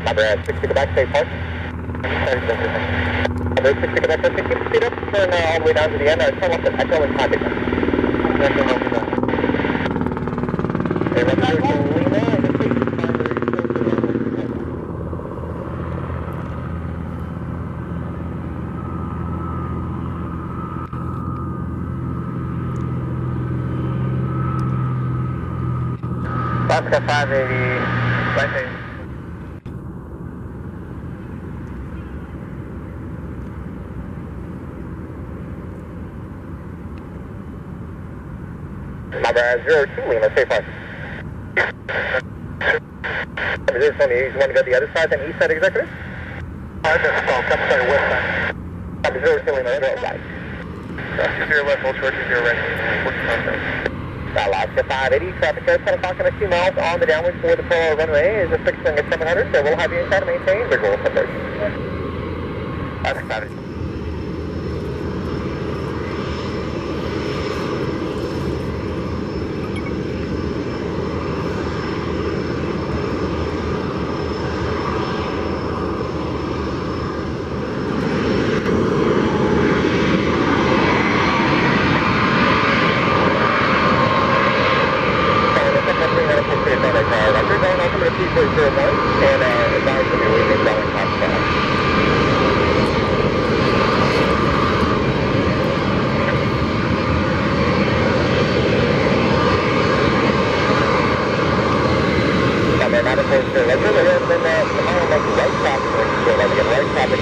Number 60 to back, stay parked. Number 60 to back, keep the speed up, turn all the way down to the end, turn left at Echo and contact them. Okay, let's go to Lima, and just take the primary filter on the Alaska 580, right there. Number 02 Lima, stay parked. Number 02, you want to go to the other side, then east side executive? Just come start west side. Number 02 Lima, go right. 0 left, hold short, 0 right. What's the contact? Alaska 580, traffic there, 10 o'clock and a few miles on the downwind for the Polo runway is a fixed wing at 700, so we'll have you inside to maintain visual separation. Alaska 580. Right traffic,